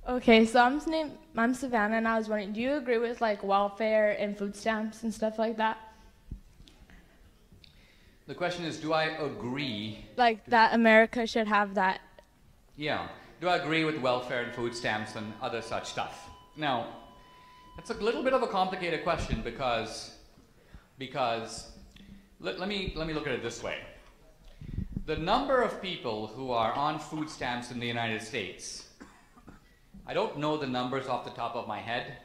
Okay, so I'm Savannah, and I was wondering, do you agree with like welfare and food stamps and stuff like that? The question is, do I agree? Like that America should have that. Yeah. Do I agree with welfare and food stamps and other such stuff? Now, that's a little bit of a complicated question because let me look at it this way. The number of people who are on food stamps in the United States, I don't know the numbers off the top of my head,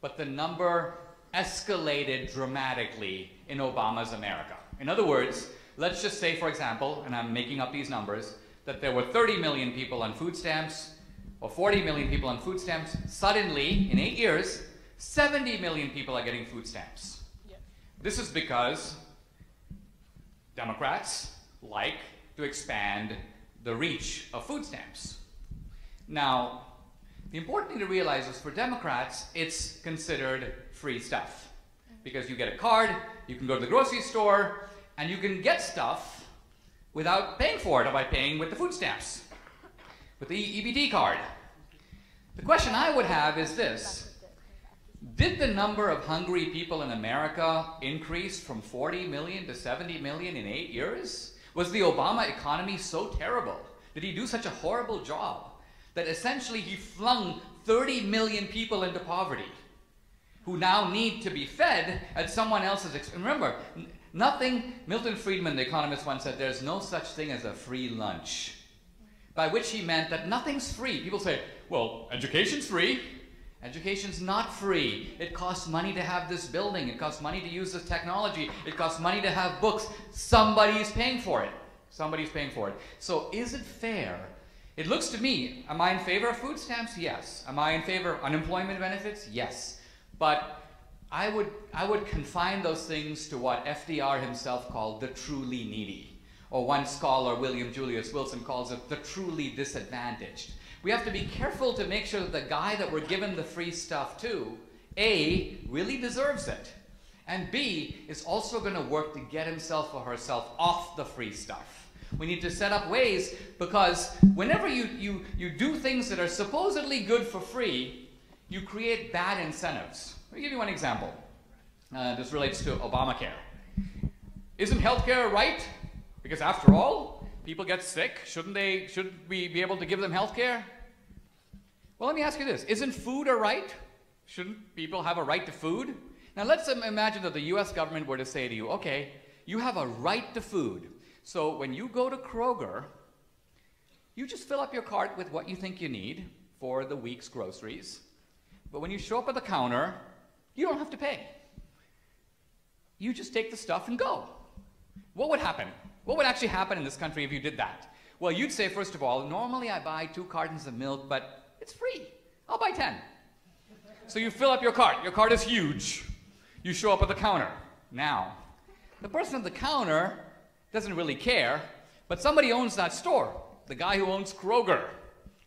but the number escalated dramatically in Obama's America. In other words, let's just say, for example, and I'm making up these numbers, that there were 30 million people on food stamps or 40 million people on food stamps. Suddenly, in 8 years, 70 million people are getting food stamps. Yeah. This is because Democrats like to expand the reach of food stamps. Now, the important thing to realize is for Democrats, it's considered free stuff. Because you get a card, you can go to the grocery store, and you can get stuff without paying for it, or by paying with the food stamps, with the EBT card. The question I would have is this: did the number of hungry people in America increase from 40 million to 70 million in 8 years? Was the Obama economy so terrible? Did he do such a horrible job that essentially he flung 30 million people into poverty, who now need to be fed at someone else's expense? Remember, Milton Friedman, the economist, once said, there's no such thing as a free lunch. By which he meant that nothing's free. People say, well, education's free. Education's not free. It costs money to have this building. It costs money to use this technology. It costs money to have books. Somebody's paying for it. Somebody's paying for it. So is it fair? It looks to me, am I in favor of food stamps? Yes. Am I in favor of unemployment benefits? Yes. But I would confine those things to what FDR himself called the truly needy. Or one scholar, William Julius Wilson, calls it the truly disadvantaged. We have to be careful to make sure that the guy that we're giving the free stuff to, A, really deserves it, and B, is also going to work to get himself or herself off the free stuff. We need to set up ways, because whenever you do things that are supposedly good for free, you create bad incentives. Let me give you one example. This relates to Obamacare. Isn't healthcare right? Because after all, people get sick. Shouldn't we be able to give them healthcare? Well, let me ask you this. Isn't food a right? Shouldn't people have a right to food? Now let's imagine that the US government were to say to you, okay, you have a right to food. So when you go to Kroger, you just fill up your cart with what you think you need for the week's groceries. But when you show up at the counter, you don't have to pay. You just take the stuff and go. What would happen? What would actually happen in this country if you did that? Well, you'd say, first of all, normally I buy 2 cartons of milk, but it's free. I'll buy 10. So you fill up your cart. Your cart is huge. You show up at the counter. Now, the person at the counter doesn't really care, but somebody owns that store. The guy who owns Kroger,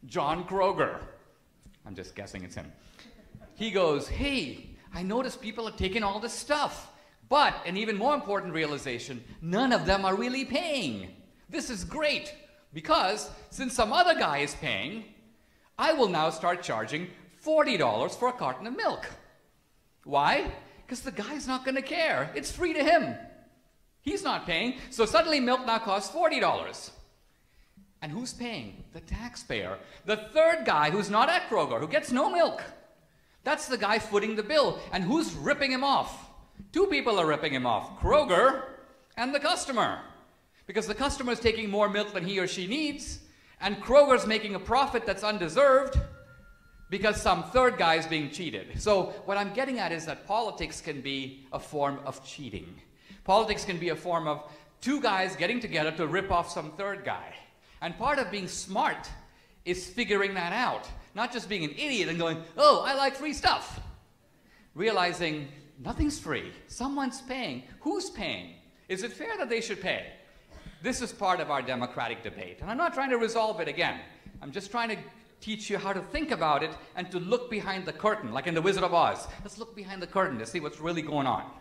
John Kroger. I'm just guessing it's him. He goes, hey, I noticed people are taking all this stuff. But, an even more important realization, none of them are really paying. This is great, because since some other guy is paying, I will now start charging $40 for a carton of milk. Why? Because the guy's not going to care. It's free to him. He's not paying, so suddenly milk now costs $40. And who's paying? The taxpayer. The third guy who's not at Kroger, who gets no milk. That's the guy footing the bill. And who's ripping him off? 2 people are ripping him off, Kroger and the customer. Because the customer is taking more milk than he or she needs, and Kroger's making a profit that's undeserved because some third guy is being cheated. So what I'm getting at is that politics can be a form of cheating. Politics can be a form of 2 guys getting together to rip off some third guy. And part of being smart is figuring that out, not just being an idiot and going, oh, I like free stuff. Realizing nothing's free. Someone's paying. Who's paying? Is it fair that they should pay? This is part of our democratic debate. And I'm not trying to resolve it again. I'm just trying to teach you how to think about it and to look behind the curtain, like in The Wizard of Oz. Let's look behind the curtain to see what's really going on.